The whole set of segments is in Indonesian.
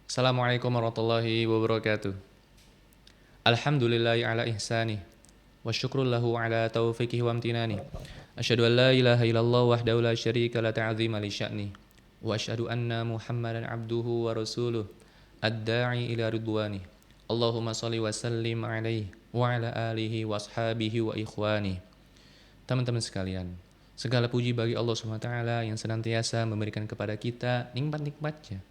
Assalamualaikum warahmatullahi wabarakatuh. Alhamdulillahi ala ihsanih. Wa syukrul lahu ala taufiqihi wa amtinani. Asyhadu an la ilaha illallah wahdahu la syarika la ta'zima li sya'ni. Wa asyhadu anna Muhammadan abduhu wa rasuluh ad-da'i ila ridwani. Allahumma salli wa sallim alaihi wa ala alihi wa ashabihi wa ikhwani. Teman-teman sekalian, segala puji bagi Allah Subhanahu wa taala yang senantiasa memberikan kepada kita nikmat-nikmatnya.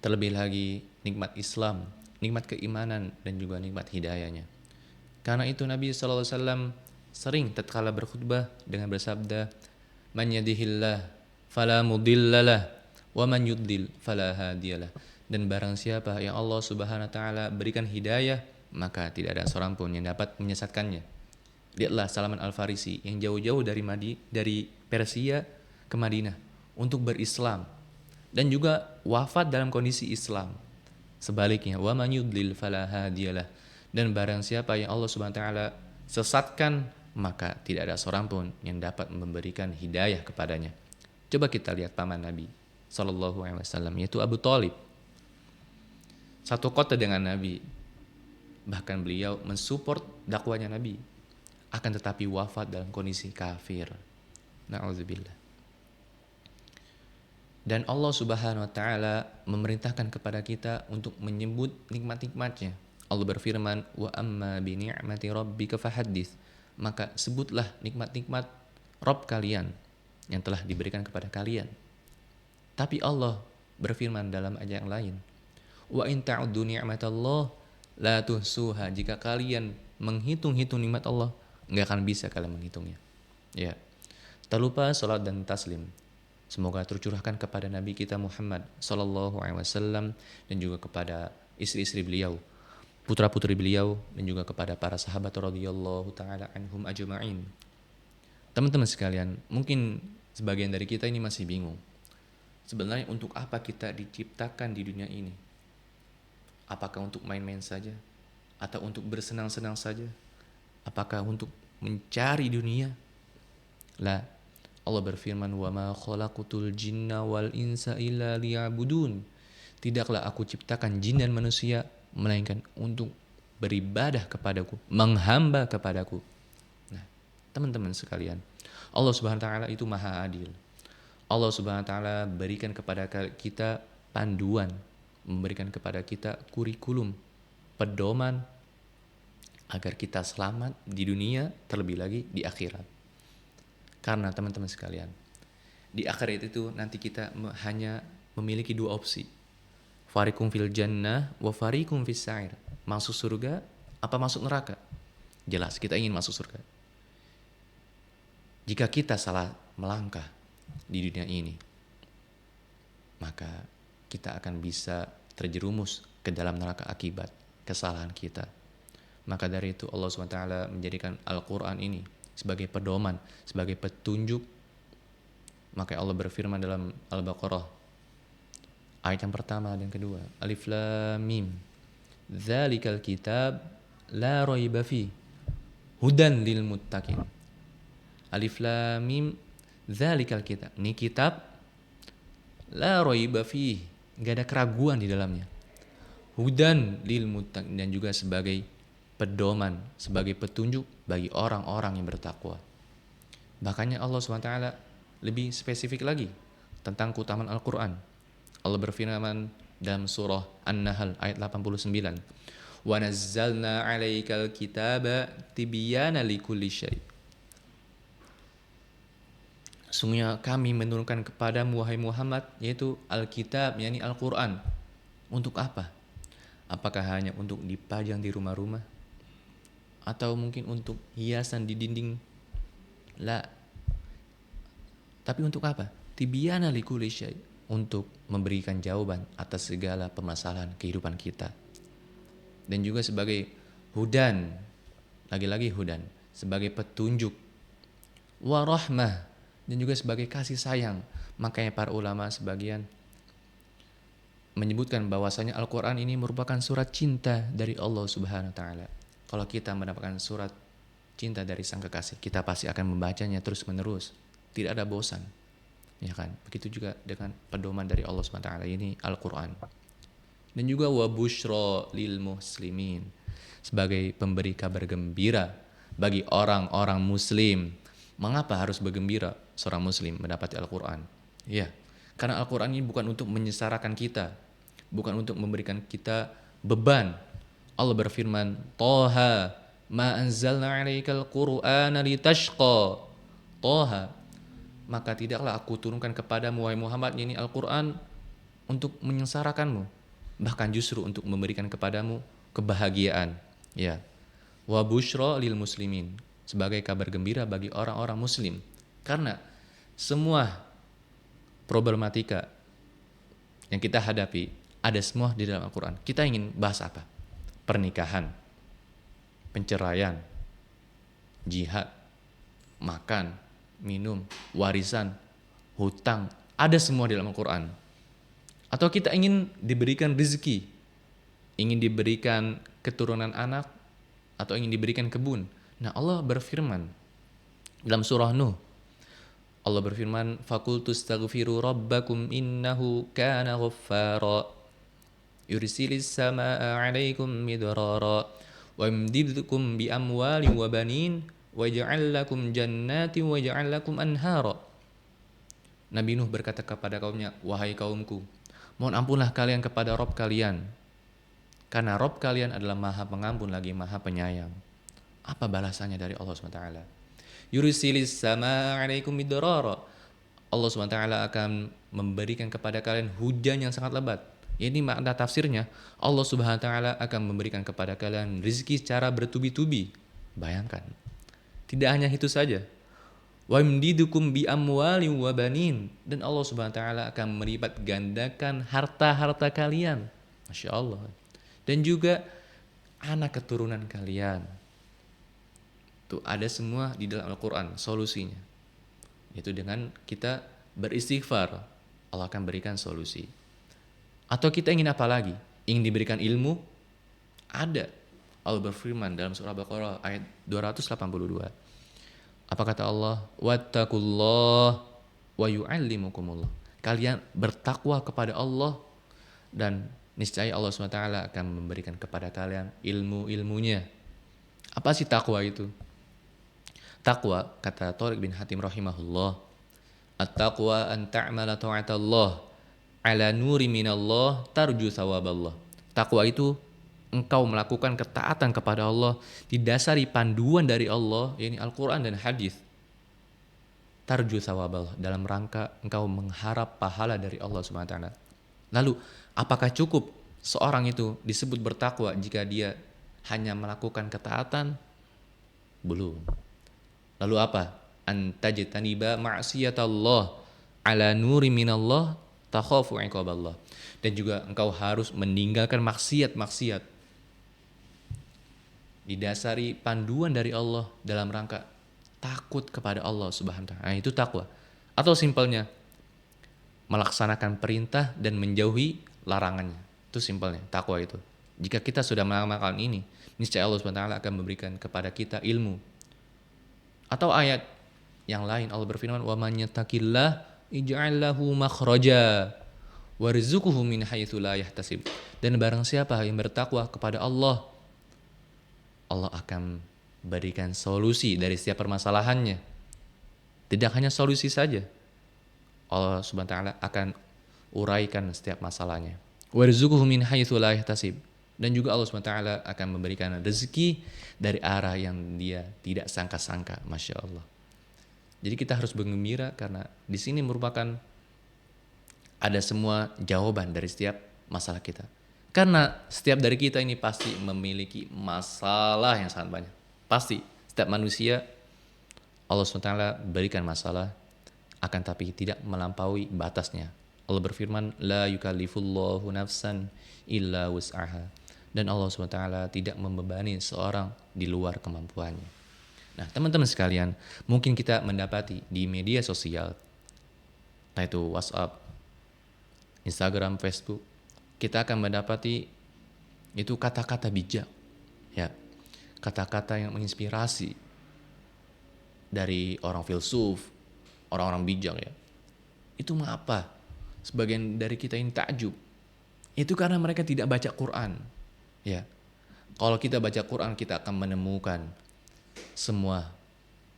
Terlebih lagi nikmat Islam, nikmat keimanan, dan juga nikmat hidayahnya. Karena itu Nabi SAW sering tatkala berkhutbah dengan bersabda, "Man yadihillah fala mudhillalah, wa man yudlil fala hadiyalah." Dan barang siapa yang Allah Subhanahu wa taala berikan hidayah, maka tidak ada seorang pun yang dapat menyesatkannya. Lihatlah Salman Al-Farisi yang jauh-jauh dari Persia ke Madinah untuk berislam dan juga wafat dalam kondisi Islam. Sebaliknya, wa man yudlil fala hadiyalah. Dan barang siapa yang Allah Subhanahu wa taala sesatkan, maka tidak ada seorang pun yang dapat memberikan hidayah kepadanya. Coba kita lihat paman Nabi sallallahu alaihi wasallam, yaitu Abu Thalib. Satu kota dengan Nabi. Bahkan beliau mensupport dakwanya Nabi. Akan tetapi wafat dalam kondisi kafir. Na'udzubillah. Dan Allah Subhanahu wa taala memerintahkan kepada kita untuk menyebut nikmat-nikmatnya. Allah berfirman, "Wa amma bi ni'mati rabbika fahaddits." Maka sebutlah nikmat-nikmat Rabb kalian yang telah diberikan kepada kalian. Tapi Allah berfirman dalam ayat yang lain, "Wa in ta'uddu ni'matallah la tuhsuha." Jika kalian menghitung-hitung nikmat Allah, enggak akan bisa kalian menghitungnya. Ya. Tak lupa salat dan taslim. Semoga tercurahkan kepada Nabi kita Muhammad sallallahu alaihi wasallam dan juga kepada istri-istri beliau, putra-putri beliau, dan juga kepada para sahabat radhiyallahu taala anhum ajma'in. Teman-teman sekalian, mungkin sebagian dari kita ini masih bingung. Sebenarnya untuk apa kita diciptakan di dunia ini? Apakah untuk main-main saja? Atau untuk bersenang-senang saja? Apakah untuk mencari dunia? La. Allah berfirman, "Wa ma khalaqatul jinna wal insa illa liya'budun." Tidaklah aku ciptakan jin dan manusia melainkan untuk beribadah kepadaku, menghamba kepadaku. Nah, teman-teman sekalian, Allah Subhanahu wa taala itu Maha Adil. Allah Subhanahu wa taala berikan kepada kita panduan, memberikan kepada kita kurikulum, pedoman agar kita selamat di dunia, terlebih lagi di akhirat. Karena teman-teman sekalian, di akhirat itu nanti kita hanya memiliki dua opsi. Fariqum fil jannah wa fariqum fis sa'ir. Masuk surga apa masuk neraka? Jelas kita ingin masuk surga. Jika kita salah melangkah di dunia ini, maka kita akan bisa terjerumus ke dalam neraka akibat kesalahan kita. Maka dari itu Allah SWT menjadikan Al-Quran ini sebagai pedoman, sebagai petunjuk. Maka Allah berfirman dalam Al-Baqarah ayat yang pertama dan kedua, Alif Lam Mim, Dzalikal kitab la raiba fi hudan lil muttaqin. Alif Lam Mim, Dzalikal kitab. Ini kitab la raiba fi, enggak ada keraguan di dalamnya. Hudan lil muttaqin, dan juga sebagai pedoman, sebagai petunjuk bagi orang-orang yang bertakwa. Bahkannya Allah SWT lebih spesifik lagi tentang keutamaan Al-Quran. Allah berfirman dalam surah An-Nahl ayat 89, "Wa nazzalna 'alaikal kitaba tibyana likulli syai'." Sungguhnya kami menurunkan kepadamu wahai Muhammad, yaitu Alkitab, yakni Al-Quran. Untuk apa? Apakah hanya untuk dipajang di rumah-rumah? Atau mungkin untuk hiasan di dinding? La. Tapi untuk apa? Tibyana likulli syai', untuk memberikan jawaban atas segala permasalahan kehidupan kita. Dan juga sebagai hudan, lagi-lagi hudan, sebagai petunjuk. Wa rahmah, dan juga sebagai kasih sayang. Makanya para ulama sebagian menyebutkan bahwasanya Al-Quran ini merupakan surat cinta dari Allah Subhanahu wa taala. Kalau kita mendapatkan surat cinta dari sang kekasih, kita pasti akan membacanya terus-menerus, tidak ada bosan. Ya kan? Begitu juga dengan pedoman dari Allah SWT ini Al-Qur'an. Dan juga wa busyra lil muslimin, sebagai pemberi kabar gembira bagi orang-orang muslim. Mengapa harus bergembira seorang muslim mendapati Al-Qur'an? Ya, karena Al-Qur'an ini bukan untuk menyengsarakan kita, bukan untuk memberikan kita beban. Allah berfirman, Toha ma anzalna 'alaikal qur'ana litashqa. Toha, maka tidaklah aku turunkan kepadamu wahai Muhammad ini Al-Qur'an untuk menyengsarakanmu, bahkan justru untuk memberikan kepadamu kebahagiaan. Ya. Wa busyra lil muslimin, sebagai kabar gembira bagi orang-orang muslim. Karena semua problematika yang kita hadapi ada semua di dalam Al-Qur'an. Kita ingin bahas apa? Pernikahan, penceraian, jihad, makan, minum, warisan, hutang, ada semua di dalam Al-Qur'an. Atau kita ingin diberikan rezeki, ingin diberikan keturunan anak, atau ingin diberikan kebun. Nah, Allah berfirman dalam surah Nuh. Allah berfirman, "Faqultu astaghfiru rabbakum innahu kana ghaffara yursilis samaa'a 'alaikum midrara wa yumdidkum bi amwalin wa banin wa yaj'al lakum jannatin wa yaj'al lakum anhara." Nabi Nuh berkata kepada kaumnya, "Wahai kaumku, mohon ampunlah kalian kepada Rabb kalian, karena Rabb kalian adalah Maha Pengampun lagi Maha Penyayang." Apa balasannya dari Allah SWT? Yursilis sama alaikum midrara. Allah SWT akan memberikan kepada kalian hujan yang sangat lebat. Ini makna tafsirnya. Allah SWT akan memberikan kepada kalian rezeki secara bertubi-tubi. Bayangkan. Tidak hanya itu saja. Wa yumdidukum bi amwalin wa banin, dan Allah Subhanahu wa taala akan melipat gandakan harta-harta kalian. Masya Allah. Dan juga anak keturunan kalian. Tuh ada semua di dalam Al-Qur'an solusinya. Itu dengan kita beristighfar, Allah akan berikan solusi. Atau kita ingin apa lagi? Ingin diberikan ilmu? Ada. Allah berfirman dalam surah Al-Baqarah ayat 282. Apa kata Allah? Wattaqullah wa yu'allimukumullah. Kalian bertakwa kepada Allah dan niscaya Allah SWT akan memberikan kepada kalian ilmu-ilmunya. Apa sih takwa itu? Takwa, kata Thariq bin Hatim rahimahullah, at-taqwa an ta'mala ta'atallah ala nuri minallah tarju thawaballah. Takwa itu engkau melakukan ketaatan kepada Allah didasari panduan dari Allah, yakni Al-Quran dan hadis. Tarju thawaballah, dalam rangka engkau mengharap pahala dari Allah SWT. Lalu, apakah cukup seorang itu disebut bertakwa jika dia hanya melakukan ketaatan? Belum. Lalu apa? Antajtaniba ma'siyatallah ala nuri minallah takhafu iqaballah. Dan juga engkau harus meninggalkan maksiat-maksiat didasari panduan dari Allah dalam rangka takut kepada Allah Subhanahu wa taala. Nah, itu takwa. Atau simpelnya melaksanakan perintah dan menjauhi larangannya. Itu simpelnya takwa itu. Jika kita sudah mengamalkan ini, niscaya Allah Subhanahu wa taala akan memberikan kepada kita ilmu. Atau ayat yang lain Allah berfirman, "Wa man yattaqillah ij'al lahu makhraja warzuqhu min haitsu la yahtasib." Dan barang siapa yang bertakwa kepada Allah, Allah akan berikan solusi dari setiap permasalahannya. Tidak hanya solusi saja, Allah Subhanahu wa taala akan uraikan setiap masalahnya. Warzuqhu min haitsu la yahtasib. Dan juga Allah SWT akan memberikan rezeki dari arah yang dia tidak sangka-sangka. Masya Allah. Jadi kita harus bergembira karena di sini merupakan ada semua jawaban dari setiap masalah kita. Karena setiap dari kita ini pasti memiliki masalah yang sangat banyak. Pasti setiap manusia Allah SWT berikan masalah, akan tapi tidak melampaui batasnya. Allah berfirman, la yukallifullahu nafsan illa wus'aha. Dan Allah SWT tidak membebani seorang di luar kemampuannya. Nah, teman-teman sekalian, mungkin kita mendapati di media sosial, entah itu WhatsApp, Instagram, Facebook, kita akan mendapati itu kata-kata bijak, ya, kata-kata yang menginspirasi dari orang filsuf, orang-orang bijak, ya. Itu mengapa? Sebagian dari kita ini takjub. Itu karena mereka tidak baca Quran. Ya. Kalau kita baca Quran, kita akan menemukan semua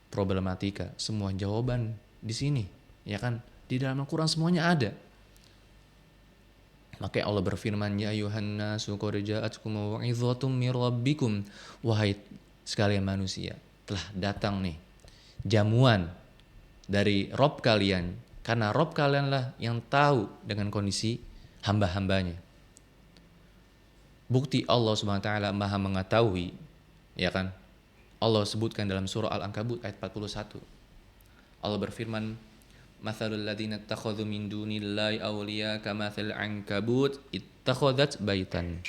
problematika, semua jawaban di sini, ya kan? Di dalam Al-Quran semuanya ada. Maka Allah berfirman, ya ayuhan nasu qad ja'atkum mau'izatun mir rabbikum. Wahai sekalian manusia, telah datang nih jamuan dari Rob kalian, karena Rob kalianlah yang tahu dengan kondisi hamba-hambanya. Bukti Allah Subhanahu wa taala Maha mengetahui, ya kan? Allah sebutkan dalam surah Al-Ankabut ayat 41. Allah berfirman, "Matsalul ladzina ittakhadhu min dunillahi awliya kamatsal ankabut ittakhadzat baitan."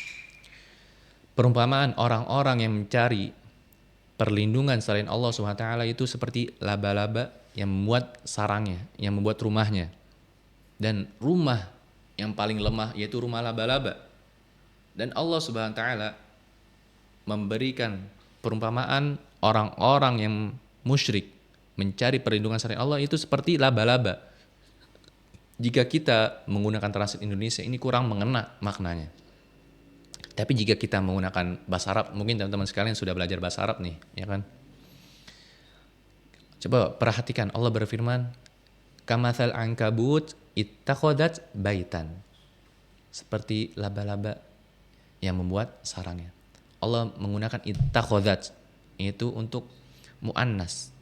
Perumpamaan orang-orang yang mencari perlindungan selain Allah Subhanahu wa taala itu seperti laba-laba yang membuat sarangnya, yang membuat rumahnya. Dan rumah yang paling lemah yaitu rumah laba-laba. Dan Allah Subhanahu wa taala memberikan perumpamaan orang-orang yang musyrik mencari perlindungan selain Allah itu seperti laba-laba. Jika kita menggunakan translate Indonesia ini kurang mengena maknanya. Tapi jika kita menggunakan bahasa Arab, mungkin teman-teman sekalian sudah belajar bahasa Arab nih, ya kan? Coba perhatikan Allah berfirman, "Kamatsal ankabut ittakhadzat baitan." Seperti laba-laba yang membuat sarangnya. Allah menggunakan ittakhadzat itu untuk muannas,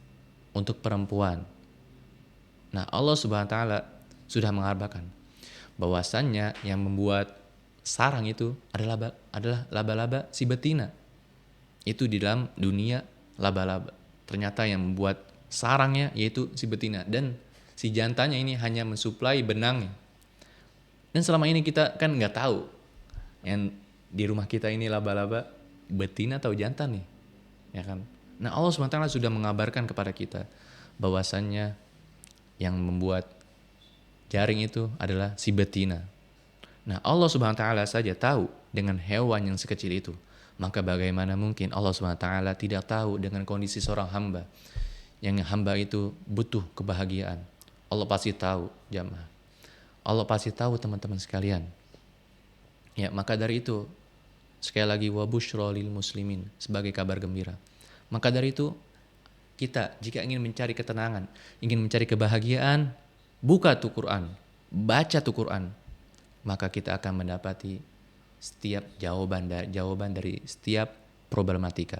untuk perempuan. Nah, Allah Subhanahu wa taala sudah mengabarkan bahwasannya yang membuat sarang itu adalah laba-laba si betina. Itu di dalam dunia laba-laba. Ternyata yang membuat sarangnya yaitu si betina, dan si jantanya ini hanya mensuplai benangnya. Dan selama ini kita kan nggak tahu yang di rumah kita ini laba-laba betina atau jantan nih, ya kan? Nah, Allah SWT sudah mengabarkan kepada kita bahwasannya yang membuat jaring itu adalah si betina. Nah, Allah SWT saja tahu dengan hewan yang sekecil itu. Maka bagaimana mungkin Allah SWT tidak tahu dengan kondisi seorang hamba, yang hamba itu butuh kebahagiaan. Allah pasti tahu, jamaah. Allah pasti tahu, teman-teman sekalian. Ya, maka dari itu sekali lagi wa busyra lil muslimin, sebagai kabar gembira. Maka dari itu kita jika ingin mencari ketenangan, ingin mencari kebahagiaan, buka tuh Quran, baca tuh Quran, maka kita akan mendapati setiap jawaban dari setiap problematika.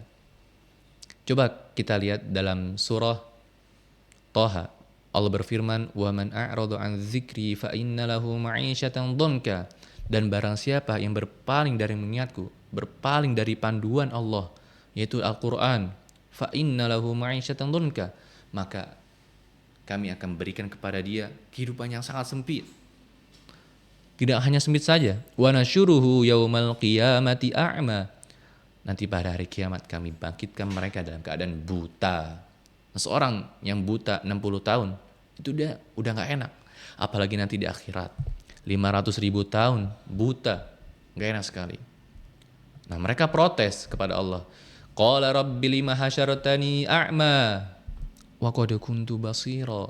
Coba kita lihat dalam surah Thaha. Allah berfirman, "Wa man a'rada 'an dzikri fa inna lahu ma'isyatan dhanka." Dan barang siapa yang berpaling dari mengingatku, berpaling dari panduan Allah, yaitu Al-Quran, fa inna lahu ma'isyatan dhanka, maka kami akan berikan kepada dia kehidupan yang sangat sempit. Tidak hanya sempit saja, wa nasyuruhu yaumal qiyamati a'ma. Nanti pada hari kiamat kami bangkitkan mereka dalam keadaan buta. Seorang yang buta 60 tahun itu dia udah nggak enak, apalagi nanti di akhirat 500.000 tahun buta, nggak enak sekali. Nah, mereka protes kepada Allah. Qala rabbi lima hasyartani a'ma wa qad kuntu basira.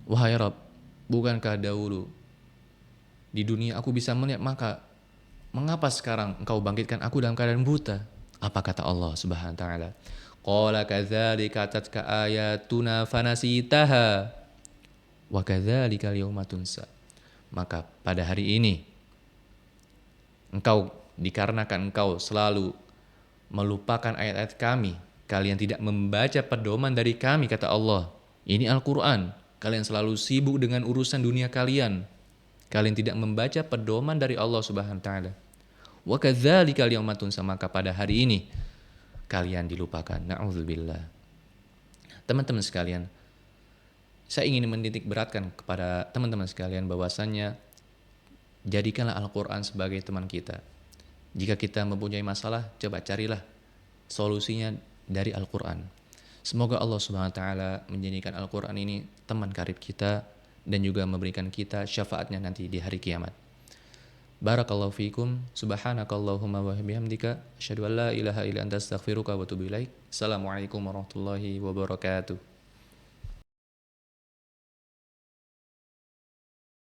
Wahai Rabb, bukankah dahulu di dunia aku bisa melihat, maka mengapa sekarang engkau bangkitkan aku dalam keadaan buta? Apa kata Allah Subhanahu wa taala? Qala kadzalika atatka ayatuna fanasitaha wa kadzalika al-yauma tunsa. Maka pada hari ini engkau, dikarenakan engkau selalu melupakan ayat-ayat kami, kalian tidak membaca pedoman dari kami, kata Allah. Ini Al-Quran. Kalian selalu sibuk dengan urusan dunia kalian. Kalian tidak membaca pedoman dari Allah Subhanahu wa taala. Wa kadzalika al-yauma tunsa, maka pada hari ini kalian dilupakan. Na'udzubillah. Teman-teman sekalian, saya ingin menitik beratkan kepada teman-teman sekalian bahwasannya jadikanlah Al-Quran sebagai teman kita. Jika kita mempunyai masalah, coba carilah solusinya dari Al-Quran. Semoga Allah Subhanahu wa taala menjadikan Al-Quran ini teman karib kita dan juga memberikan kita syafaatnya nanti di hari kiamat. Barakallahu fiikum, subhanakallahumma wa bihamdika, asyhadu an la ilaha illa anta astaghfiruka wa atubu ilaik. Assalamualaikum warahmatullahi wabarakatuh.